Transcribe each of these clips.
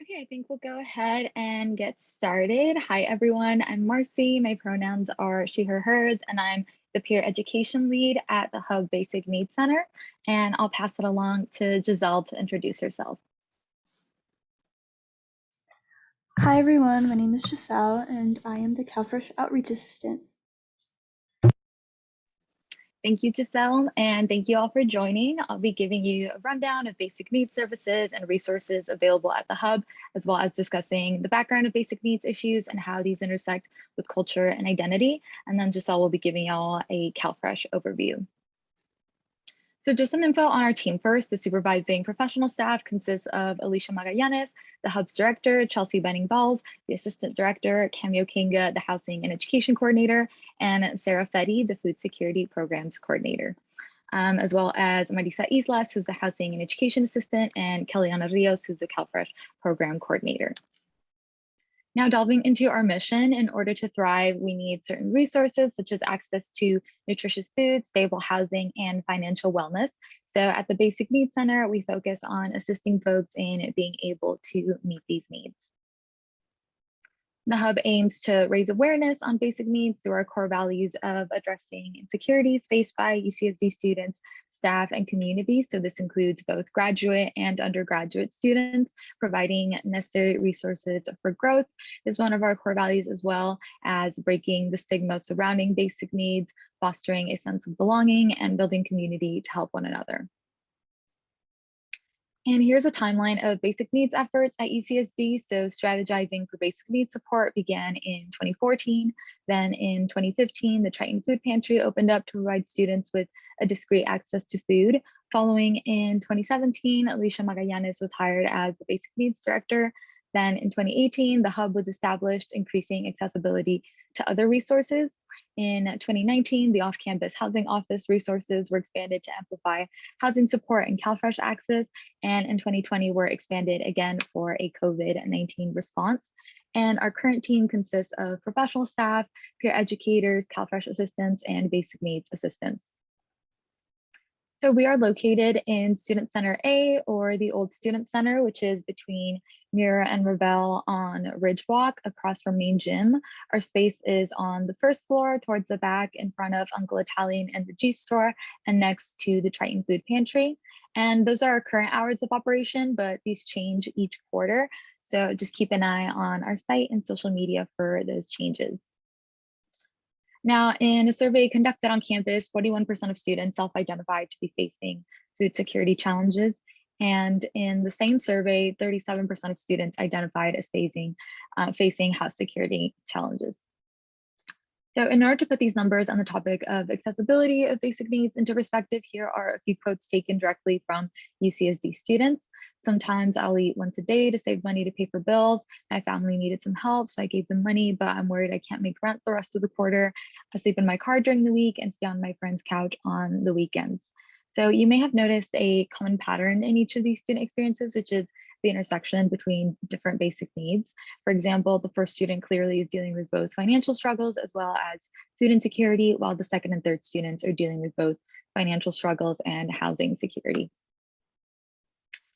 Okay, I think we'll go ahead and get started. Hi, everyone. I'm Marcy. My pronouns are she, her, hers, and I'm the peer education lead at the Hub Basic Needs Center. And I'll pass it along to Giselle to introduce herself. Hi everyone, my name is Giselle and I am the Calfresh Outreach Assistant. Thank you, Giselle, and thank you all for joining. I'll be giving you a rundown of basic needs services and resources available at the Hub, as well as discussing the background of basic needs issues and how these intersect with culture and identity. And then Giselle will be giving y'all a Calfresh overview. So just some info on our team first. The supervising professional staff consists of Alicia Magallanes, the Hub's director, Chelsea Benning-Balls, the assistant director, Cameo Kinga, the housing and education coordinator, and Sarah Fetty, the food security programs coordinator. As well as Marisa Islas, who's the housing and education assistant, and Kellyanna Rios, who's the Calfresh program coordinator. Now, delving into our mission, in order to thrive, we need certain resources such as access to nutritious food, stable housing, and financial wellness. So at the Basic Needs Center, we focus on assisting folks in being able to meet these needs. The Hub aims to raise awareness on basic needs through our core values of addressing insecurities faced by UCSD students, staff, and communities. So this includes both graduate and undergraduate students. Providing necessary resources for growth is one of our core values, as well as breaking the stigma surrounding basic needs, fostering a sense of belonging, and building community to help one another. And here's a timeline of basic needs efforts at UCSD. So strategizing for basic needs support began in 2014. Then in 2015, the Triton Food Pantry opened up to provide students with a discrete access to food. Following in 2017, Alicia Magallanes was hired as the basic needs director. Then in 2018, the Hub was established, increasing accessibility to other resources. In 2019, the off-campus housing office resources were expanded to amplify housing support and Calfresh access. And in 2020, were expanded again for a COVID-19 response. And our current team consists of professional staff, peer educators, Calfresh assistants, and basic needs assistants. So we are located in Student Center A, or the old Student Center, which is between Mira and Ravel on Ridge Walk across from main gym. Our space is on the first floor towards the back in front of Uncle Italian and the G store, and next to the Triton Food Pantry. And those are our current hours of operation, but these change each quarter. So just keep an eye on our site and social media for those changes. Now, in a survey conducted on campus, 41% of students self-identified to be facing food security challenges. And in the same survey, 37% of students identified as facing house security challenges. So in order to put these numbers on the topic of accessibility of basic needs into perspective, here are a few quotes taken directly from UCSD students. Sometimes I'll eat once a day to save money to pay for bills. My family needed some help, so I gave them money, but I'm worried I can't make rent the rest of the quarter. I sleep in my car during the week and stay on my friend's couch on the weekends. So you may have noticed a common pattern in each of these student experiences, which is the intersection between different basic needs. For example, the first student clearly is dealing with both financial struggles as well as food insecurity, while the second and third students are dealing with both financial struggles and housing security.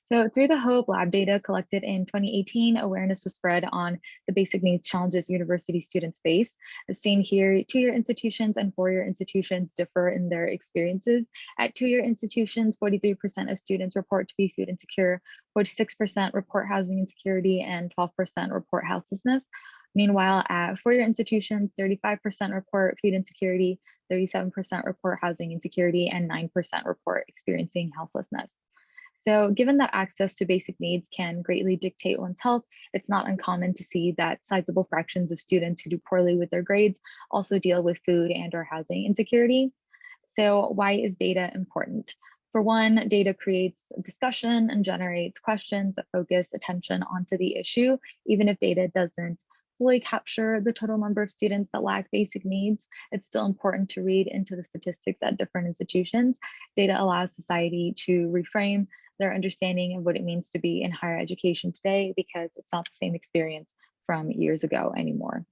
So through the HOPE lab data collected in 2018, awareness was spread on the basic needs challenges university students face. As seen here, two-year institutions and four-year institutions differ in their experiences. At two-year institutions, 43% of students report to be food insecure, 46% report housing insecurity, and 12% report houselessness. Meanwhile, at four-year institutions, 35% report food insecurity, 37% report housing insecurity, and 9% report experiencing houselessness. So given that access to basic needs can greatly dictate one's health, it's not uncommon to see that sizable fractions of students who do poorly with their grades also deal with food and or housing insecurity. So why is data important? For one, data creates discussion and generates questions that focus attention onto the issue, even if data doesn't fully capture the total number of students that lack basic needs. It's still important to read into the statistics at different institutions. Data allows society to reframe their understanding of what it means to be in higher education today, because it's not the same experience from years ago anymore.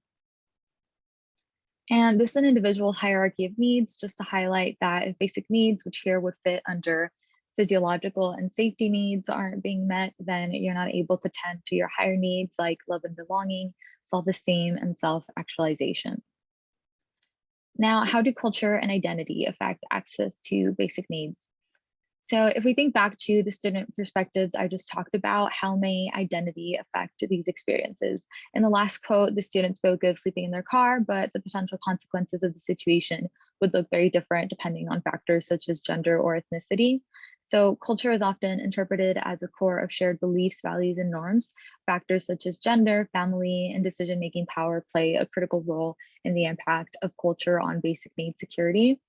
And this is an individual's hierarchy of needs, just to highlight that if basic needs, which here would fit under physiological and safety needs aren't being met, then you're not able to tend to your higher needs like love and belonging, self-esteem, and self-actualization. Now, how do culture and identity affect access to basic needs? So if we think back to the student perspectives I just talked about, how may identity affect these experiences? In the last quote, the student spoke of sleeping in their car, but the potential consequences of the situation would look very different depending on factors such as gender or ethnicity. So culture is often interpreted as a core of shared beliefs, values, and norms. Factors such as gender, family, and decision-making power play a critical role in the impact of culture on basic need security.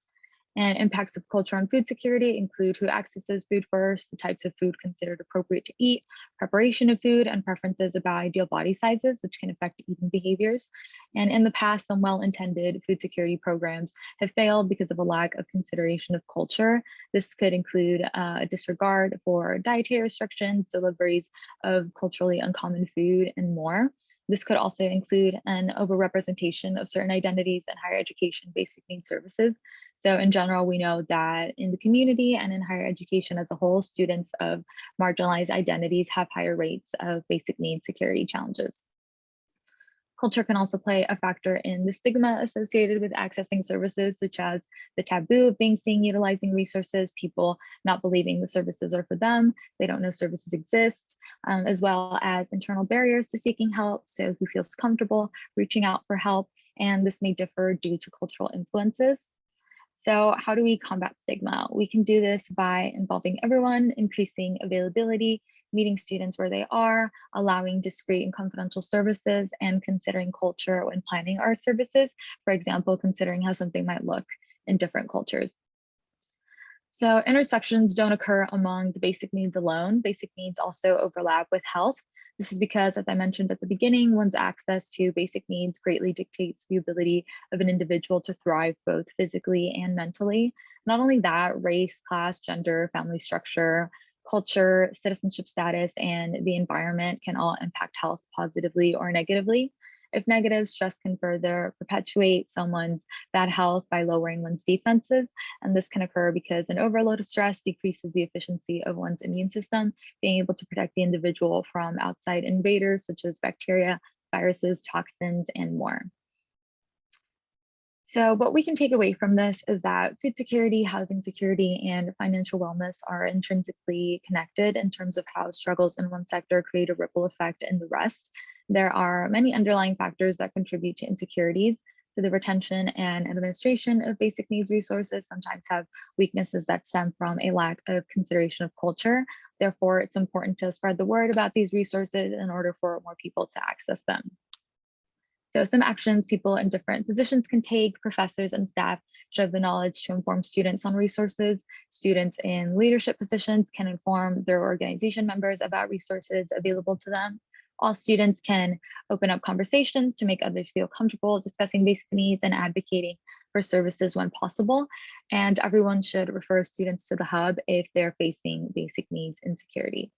And impacts of culture on food security include who accesses food first, the types of food considered appropriate to eat, preparation of food, and preferences about ideal body sizes, which can affect eating behaviors. And in the past, some well-intended food security programs have failed because of a lack of consideration of culture. This could include a disregard for dietary restrictions, deliveries of culturally uncommon food, and more. This could also include an overrepresentation of certain identities in higher education basic needs services. So in general, we know that in the community and in higher education as a whole, students of marginalized identities have higher rates of basic needs security challenges. Culture can also play a factor in the stigma associated with accessing services, such as the taboo of being seen utilizing resources, people not believing the services are for them, they don't know services exist, as well as internal barriers to seeking help. So who feels comfortable reaching out for help, and this may differ due to cultural influences. So how do we combat stigma? We can do this by involving everyone, increasing availability, meeting students where they are, allowing discreet and confidential services, and considering culture when planning our services. For example, considering how something might look in different cultures. So intersections don't occur among the basic needs alone. Basic needs also overlap with health. This is because, as I mentioned at the beginning, one's access to basic needs greatly dictates the ability of an individual to thrive both physically and mentally. Not only that, race, class, gender, family structure, culture, citizenship status, and the environment can all impact health positively or negatively. If negative, stress can further perpetuate someone's bad health by lowering one's defenses. And this can occur because an overload of stress decreases the efficiency of one's immune system, being able to protect the individual from outside invaders such as bacteria, viruses, toxins, and more. So what we can take away from this is that food security, housing security, and financial wellness are intrinsically connected in terms of how struggles in one sector create a ripple effect in the rest. There are many underlying factors that contribute to insecurities. So the retention and administration of basic needs resources sometimes have weaknesses that stem from a lack of consideration of culture. Therefore, it's important to spread the word about these resources in order for more people to access them. So some actions people in different positions can take: professors and staff should have the knowledge to inform students on resources. Students in leadership positions can inform their organization members about resources available to them. All students can open up conversations to make others feel comfortable discussing basic needs and advocating for services when possible. And everyone should refer students to the hub if they're facing basic needs insecurity.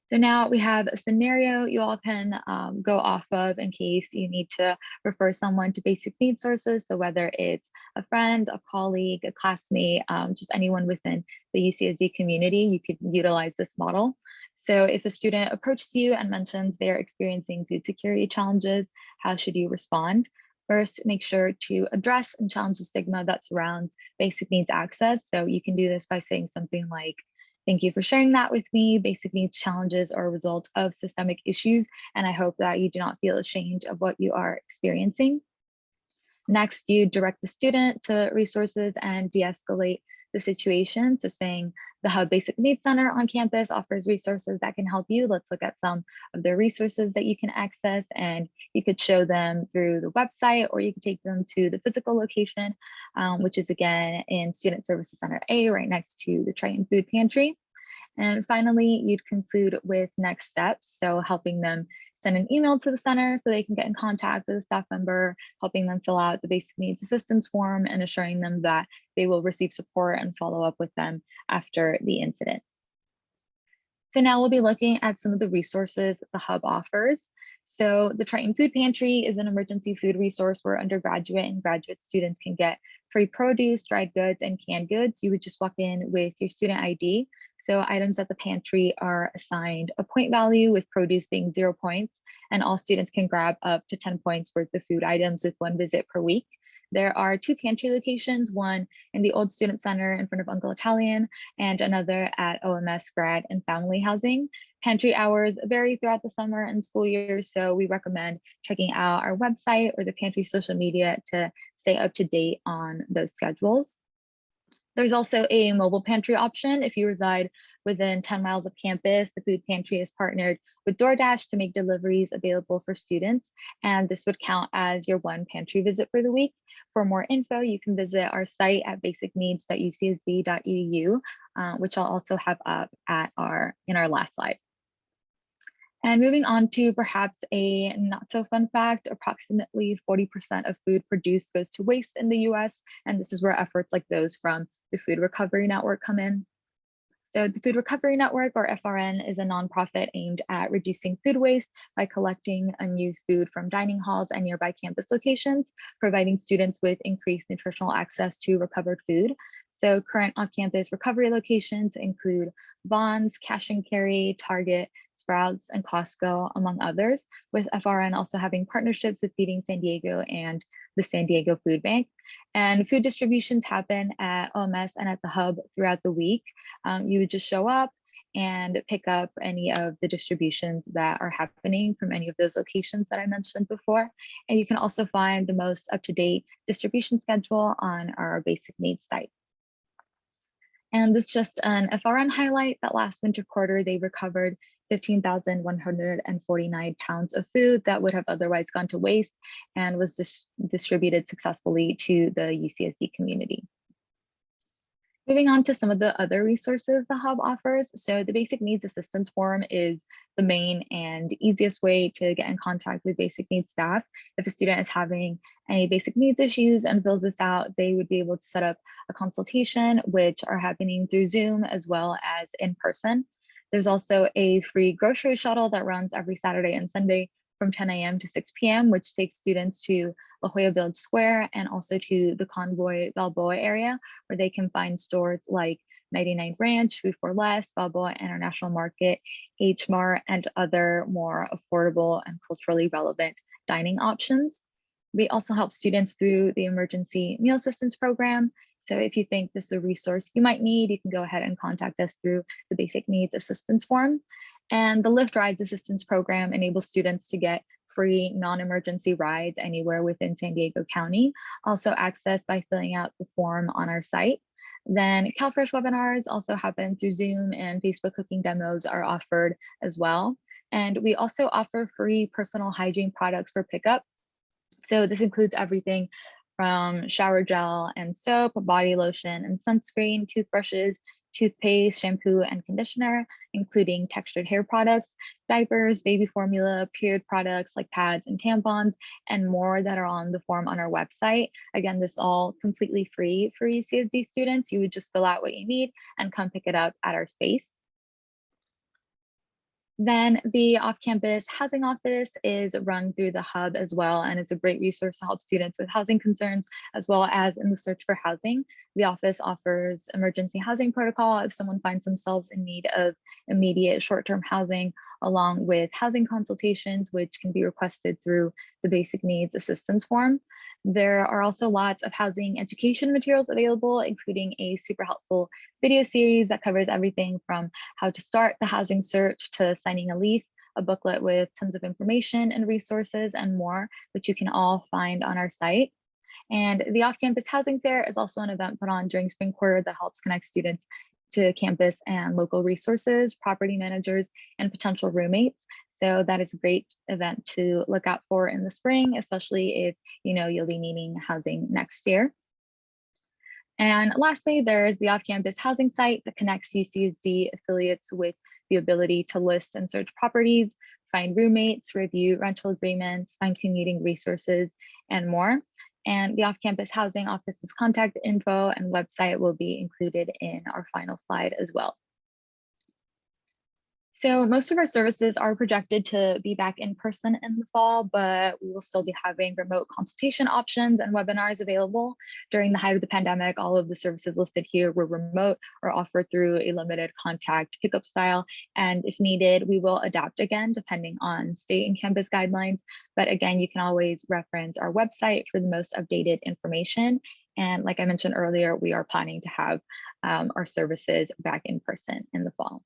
So now we have a scenario you all can go off of in case you need to refer someone to basic needs sources. So whether it's a friend, a colleague, a classmate, just anyone within the UCSD community, you could utilize this model. So if a student approaches you and mentions they are experiencing food security challenges, how should you respond? First, make sure to address and challenge the stigma that surrounds basic needs access. So you can do this by saying something like, "Thank you for sharing that with me. Basic needs challenges are a result of systemic issues, and I hope that you do not feel ashamed of what you are experiencing." Next, you direct the student to resources and de-escalate the situation. So saying the Hub Basic Needs Center on campus offers resources that can help you. Let's look at some of their resources that you can access, and you could show them through the website, or you could take them to the physical location, which is again in Student Services Center A, right next to the Triton Food Pantry. And finally, you'd conclude with next steps. So helping them send an email to the center so they can get in contact with a staff member, helping them fill out the basic needs assistance form, and assuring them that they will receive support and follow up with them after the incident. So now we'll be looking at some of the resources the Hub offers. So the Triton Food Pantry is an emergency food resource where undergraduate and graduate students can get free produce, dried goods, and canned goods. You would just walk in with your student ID. So items at the pantry are assigned a point value, with produce being 0 points, and all students can grab up to 10 points worth of food items with one visit per week. There are 2 pantry locations, one in the Old Student Center in front of Uncle Italian, and another at OMS Grad and Family Housing. Pantry hours vary throughout the summer and school year, so we recommend checking out our website or the pantry social media to stay up to date on those schedules. There's also a mobile pantry option. If you reside within 10 miles of campus, the food pantry is partnered with DoorDash to make deliveries available for students, and this would count as your one pantry visit for the week. For more info, you can visit our site at basicneeds.ucsd.edu, which I'll also have up in our last slide. And moving on to perhaps a not so fun fact, approximately 40% of food produced goes to waste in the US, and this is where efforts like those from the Food Recovery Network come in. So the Food Recovery Network, or FRN, is a nonprofit aimed at reducing food waste by collecting unused food from dining halls and nearby campus locations, providing students with increased nutritional access to recovered food. So current off-campus recovery locations include Vons, Cash and Carry, Target, Sprouts, and Costco, among others, with FRN also having partnerships with Feeding San Diego and the San Diego Food Bank. And food distributions happen at OMS and at the hub throughout the week. You would just show up and pick up any of the distributions that are happening from any of those locations that I mentioned before. And you can also find the most up-to-date distribution schedule on our Basic Needs site. And this is just an FRN highlight. That last winter quarter, they recovered 15,149 pounds of food that would have otherwise gone to waste and was distributed successfully to the UCSD community. Moving on to some of the other resources the Hub offers. So the Basic Needs Assistance Forum is the main and easiest way to get in contact with Basic Needs staff. If a student is having any basic needs issues and fills this out, they would be able to set up a consultation, which are happening through Zoom as well as in person. There's also a free grocery shuttle that runs every Saturday and Sunday from 10 a.m. to 6 p.m., which takes students to La Jolla Village Square and also to the Convoy Balboa area, where they can find stores like 99 Ranch, Food for Less, Balboa International Market, H Mart, and other more affordable and culturally relevant dining options. We also help students through the Emergency Meal Assistance Program. So if you think this is a resource you might need, you can go ahead and contact us through the Basic Needs Assistance Form. And the Lyft Rides Assistance Program enables students to get free non-emergency rides anywhere within San Diego County, also accessed by filling out the form on our site. Then Calfresh webinars also happen through Zoom, and Facebook cooking demos are offered as well. And we also offer free personal hygiene products for pickup. So this includes everything from shower gel and soap, body lotion and sunscreen, toothbrushes, toothpaste, shampoo, and conditioner, including textured hair products, diapers, baby formula, period products like pads and tampons, and more that are on the form on our website. Again, this is all completely free for UCSD students. You would just fill out what you need and come pick it up at our space. Then the off-campus housing office is run through the Hub as well, and it's a great resource to help students with housing concerns as well as in the search for housing. The office offers emergency housing protocol if someone finds themselves in need of immediate short-term housing, along with housing consultations, which can be requested through the Basic Needs Assistance Form. There are also lots of housing education materials available, including a super helpful video series that covers everything from how to start the housing search to signing a lease, a booklet with tons of information and resources and more, which you can all find on our site. And the off-campus housing fair is also an event put on during spring quarter that helps connect students to campus and local resources, property managers, and potential roommates. So that is a great event to look out for in the spring, especially if you know you'll be needing housing next year. And lastly, there's the off-campus housing site that connects UCSD affiliates with the ability to list and search properties, find roommates, review rental agreements, find commuting resources, and more. And the off-campus housing office's contact info and website will be included in our final slide as well. So most of our services are projected to be back in person in the fall, but we will still be having remote consultation options and webinars available. During the height of the pandemic, all of the services listed here were remote or offered through a limited contact pickup style. And if needed, we will adapt again depending on state and campus guidelines. But again, you can always reference our website for the most updated information. And like I mentioned earlier, we are planning to have our services back in person in the fall.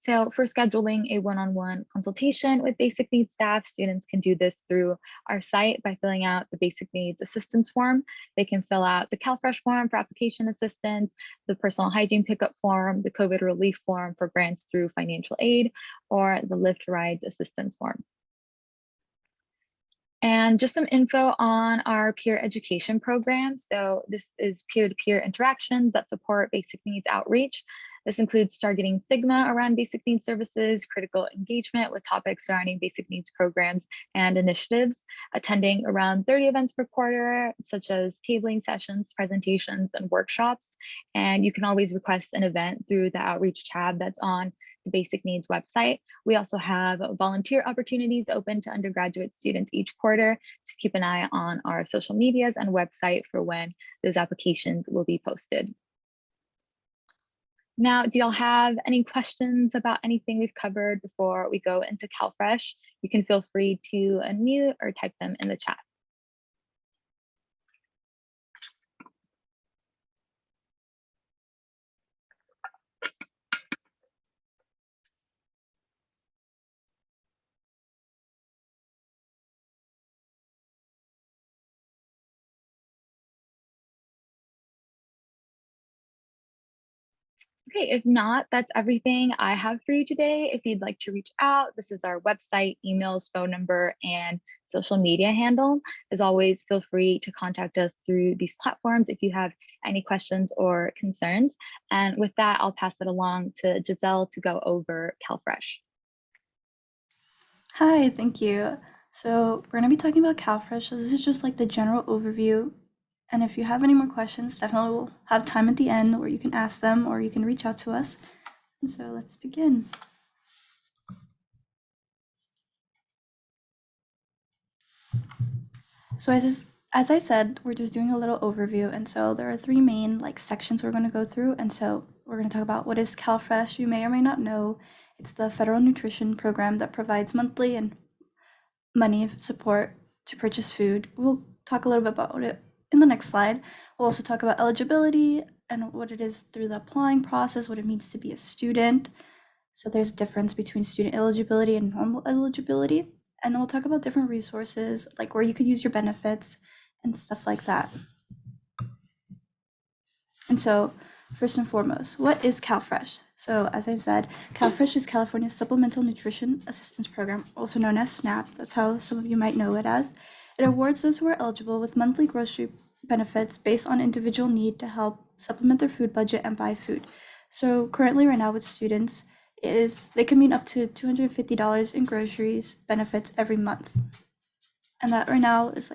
So for scheduling a one-on-one consultation with basic needs staff, students can do this through our site by filling out the basic needs assistance form. They can fill out the Calfresh form for application assistance, the personal hygiene pickup form, the COVID relief form for grants through financial aid, or the Lyft rides assistance form. And just some info on our peer education program. So this is peer-to-peer interactions that support basic needs outreach. This includes targeting stigma around basic needs services, critical engagement with topics surrounding basic needs programs and initiatives, attending around 30 events per quarter, such as tabling sessions, presentations, and workshops. And you can always request an event through the outreach tab that's on the Basic Needs website. We also have volunteer opportunities open to undergraduate students each quarter. Just keep an eye on our social medias and website for when those applications will be posted. Now, do y'all have any questions about anything we've covered before we go into Calfresh? You can feel free to unmute or type them in the chat. Okay, if not, that's everything I have for you today. If you'd like to reach out, this is our website, emails, phone number, and social media handle. As always, feel free to contact us through these platforms if you have any questions or concerns. And with that, I'll pass it along to Giselle to go over Calfresh. Hi, thank you. So we're going to be talking about Calfresh. So this is just like the general overview. And if you have any more questions, definitely we'll have time at the end where you can ask them or you can reach out to us. And so let's begin. So as I said, we're just doing a little overview. And so there are three main sections we're going to go through. And so we're going to talk about what is Calfresh. You may or may not know, it's the federal nutrition program that provides monthly and money support to purchase food. We'll talk a little bit about it in the next slide. We'll also talk about eligibility and what it is through the applying process, what it means to be a student. So there's a difference between student eligibility and normal eligibility. And then we'll talk about different resources, like where you could use your benefits and stuff like that. And so first and foremost, what is Calfresh? So as I've said, Calfresh is California's Supplemental Nutrition Assistance Program, also known as SNAP. That's how some of you might know it as. It awards those who are eligible with monthly grocery benefits based on individual need to help supplement their food budget and buy food. So currently right now with students, they can mean up to $250 in groceries benefits every month. And that right now is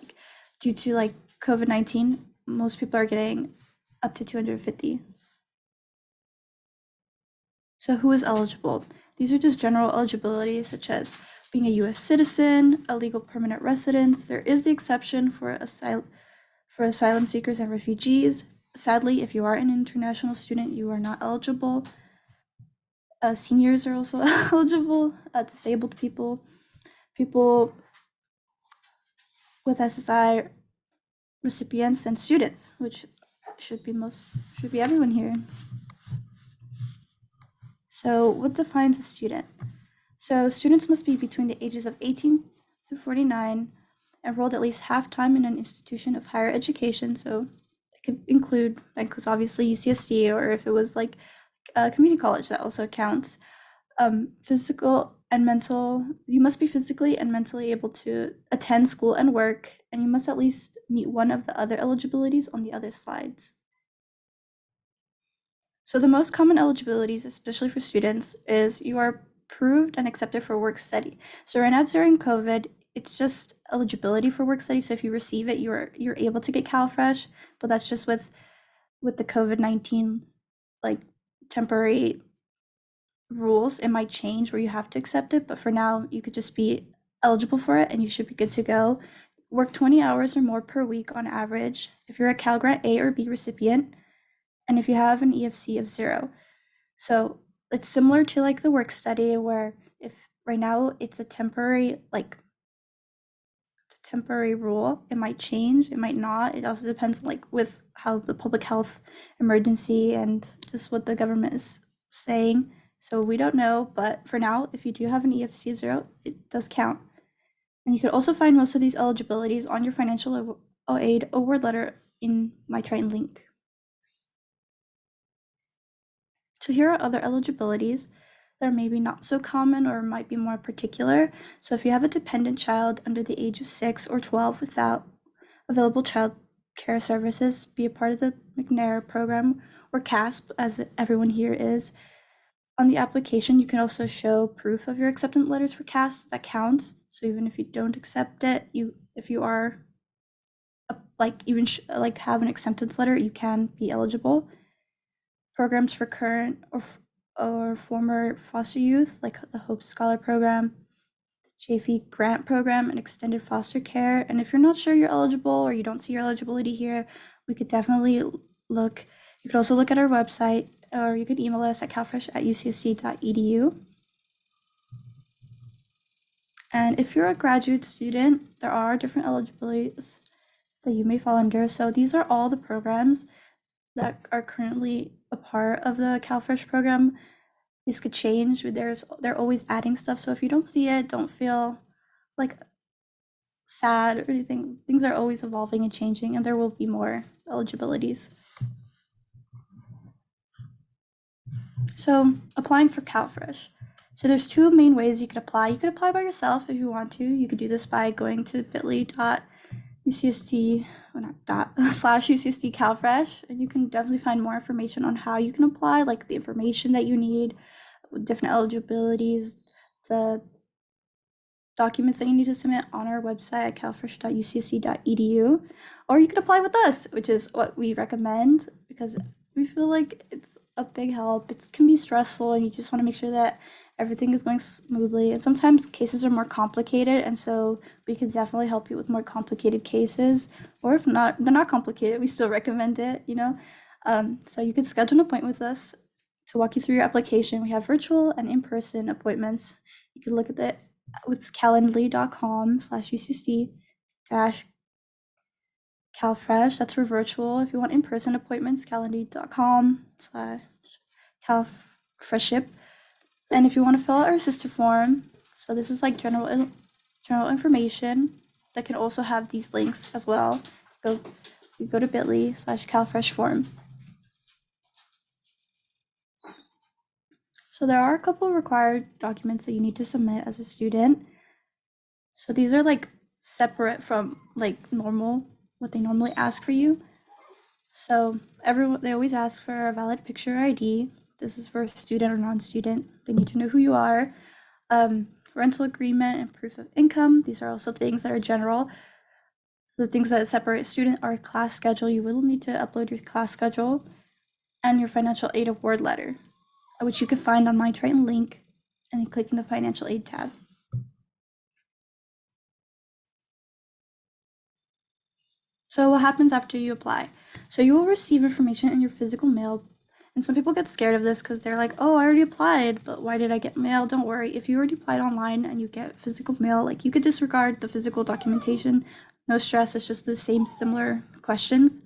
due to COVID-19, most people are getting up to 250. So who is eligible? These are just general eligibility, such as being a US citizen, a legal permanent residence. There is the exception for asylum seekers and refugees. Sadly, if you are an international student, you are not eligible. Seniors are also eligible, disabled people, people with SSI recipients, and students, which should be everyone here. So what defines a student? So students must be between the ages of 18 through 49, enrolled at least half-time in an institution of higher education. So it could include, because obviously UCSD, or if it was a community college, that also counts. Physical and mental, you must be physically and mentally able to attend school and work, and you must at least meet one of the other eligibilities on the other slides. So the most common eligibilities, especially for students, is you are approved and accepted for work study. So right now during COVID, it's just eligibility for work study. So if you receive it, you're able to get Calfresh, but that's just with the COVID-19 temporary rules, it might change where you have to accept it, but for now, you could just be eligible for it and you should be good to go. Work 20 hours or more per week on average if you're a Cal Grant A or B recipient, and if you have an EFC of 0. So it's similar to like the work study where if right now it's a temporary rule. It might change, it might not. It also depends like with how the public health emergency and just what the government is saying. So we don't know, but for now, if you do have an EFC of 0, it does count. And you could also find most of these eligibilities on your financial aid award letter in my Triton link. So here are other eligibilities that are maybe not so common or might be more particular. So if you have a dependent child under the age of 6 or 12 without available child care services, be a part of the McNair program or CASP, as everyone here is. On the application, you can also show proof of your acceptance letters for CASP. That counts. So even if you don't accept it, if you are have an acceptance letter, you can be eligible. Programs for current or former foster youth, like the Hope Scholar Program, the JV Grant Program, and extended foster care. And if you're not sure you're eligible or you don't see your eligibility here, we could definitely look. You could also look at our website, or you could email us at calfresh@ucsc.edu. And if you're a graduate student, there are different eligibilities that you may fall under. So these are all the programs that are currently a part of the Calfresh program. This could change. They're always adding stuff. So if you don't see it, don't feel like sad or anything. Things are always evolving and changing, and there will be more eligibilities. So applying for Calfresh. So there's two main ways you could apply. You could apply by yourself if you want to. You could do this by going to bit.ly/UCSD Calfresh, and you can definitely find more information on how you can apply, like the information that you need, different eligibilities, the documents that you need to submit on our website at calfresh.ucsc.edu. Or you could apply with us, which is what we recommend because we feel like it's a big help. It can be stressful and you just want to make sure that everything is going smoothly. And sometimes cases are more complicated, and so we can definitely help you with more complicated cases. Or if not, they're not complicated, we still recommend it, So you could schedule an appointment with us to walk you through your application. We have virtual and in-person appointments. You can look at it with calendly.com/ucsd-calfresh. That's for virtual. If you want in-person appointments, calendly.com/calfreshship. And if you want to fill out our sister form, so this is like general information that can also have these links as well. You go to bit.ly/calfresh form. So there are a couple of required documents that you need to submit as a student. So these are like separate from like what they normally ask for you. So they always ask for a valid picture ID. This is for a student or non-student. They need to know who you are. Rental agreement and proof of income. These are also things that are general. So the things that separate student are class schedule. You will need to upload your class schedule and your financial aid award letter, which you can find on my Triton link and then clicking the financial aid tab. So what happens after you apply? So you will receive information in your physical mail. And some people get scared of this because they're like, oh, I already applied, but why did I get mail? Don't worry. If you already applied online and you get physical mail, like you could disregard the physical documentation. No stress. It's just the same similar questions.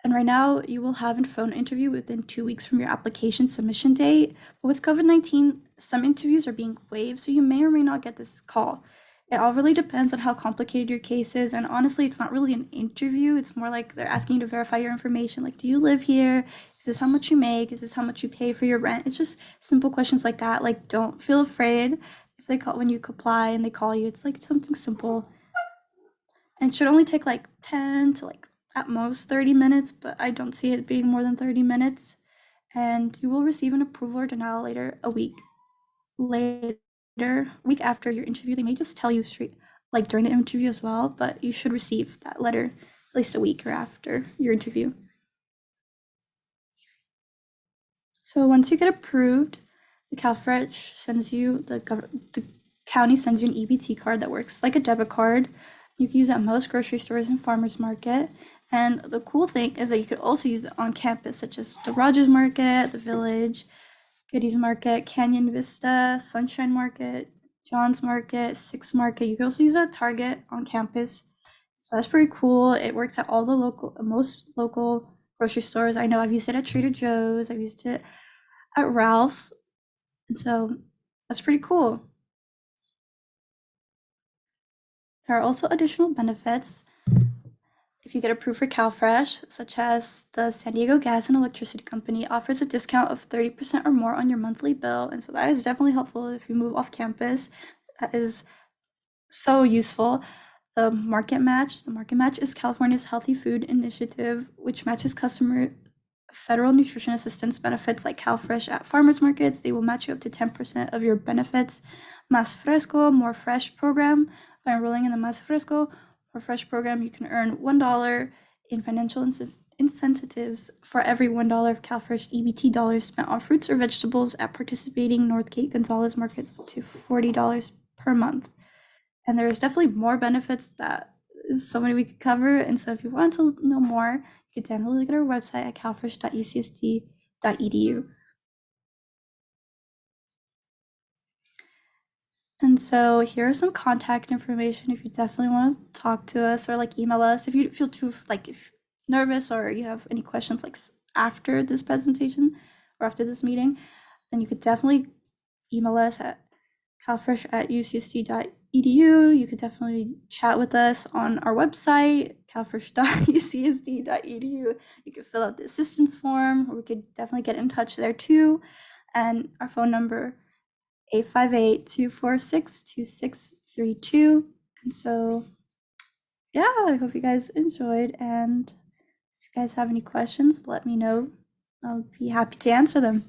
And right now you will have a phone interview within 2 weeks from your application submission date. But with COVID-19, some interviews are being waived, so you may or may not get this call. It all really depends on how complicated your case is. And honestly, it's not really an interview. It's more like they're asking you to verify your information. Like, do you live here? Is this how much you make? Is this how much you pay for your rent? It's just simple questions like that. Like, don't feel afraid if they call when you apply and they call you. It's like something simple. And it should only take like 10 to like at most 30 minutes, but I don't see it being more than 30 minutes. And you will receive an approval or denial a week after your interview. They may just tell you straight, like during the interview as well, but you should receive that letter at least a week or after your interview. So once you get approved, The Calfresh sends you, the county sends you an EBT card that works like a debit card. You can use it at most grocery stores and farmers market. And the cool thing is that you could also use it on campus, such as the Rogers Market, the Village, Goodies Market, Canyon Vista, Sunshine Market, John's Market, Six Market. You can also use it at Target on campus. So that's pretty cool. It works at all the most local grocery stores. I know I've used it at Trader Joe's. I've used it at Ralph's. And so that's pretty cool. There are also additional benefits if you get approved for Calfresh, such as the San Diego Gas and Electricity Company offers a discount of 30% or more on your monthly bill. And so that is definitely helpful if you move off campus. That is so useful. The Market Match. The Market Match is California's healthy food initiative, which matches customer federal nutrition assistance benefits like Calfresh at farmers markets. They will match you up to 10% of your benefits. Más Fresco, More Fresh program. By enrolling in the Más Fresco, More Fresh program, you can earn $1 in financial incentives for every $1 of Calfresh EBT dollars spent on fruits or vegetables at participating North Cape Gonzalez markets, up to $40 per month. And there's definitely more benefits that is so many we could cover. And so if you want to know more, you can definitely look at our website at calfresh.ucsd.edu. And so here are some contact information if you definitely want to talk to us or like email us. If you feel too if nervous or you have any questions like after this presentation or after this meeting, then you could definitely email us at calfresh@ucsd.edu. You could definitely chat with us on our website, calfresh.ucsd.edu. You could fill out the assistance form, or we could definitely get in touch there too. And our phone number, 858-246-2632. And so, yeah, I hope you guys enjoyed. And if you guys have any questions, let me know. I'll be happy to answer them.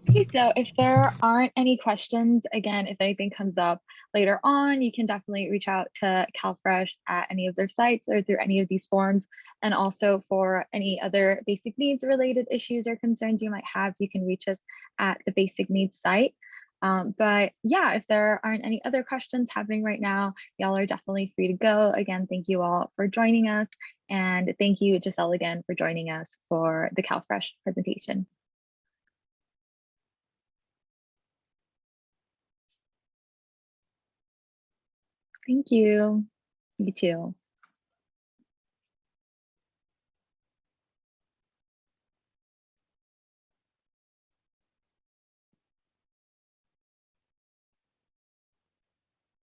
Okay, so if there aren't any questions, again, if anything comes up later on, you can definitely reach out to Calfresh at any of their sites or through any of these forms. And also for any other basic needs related issues or concerns you might have, you can reach us at the basic needs site. But yeah, if there aren't any other questions happening right now, y'all are definitely free to go. Again, thank you all for joining us. And thank you, Giselle, again, for joining us for the Calfresh presentation. Thank you. You too.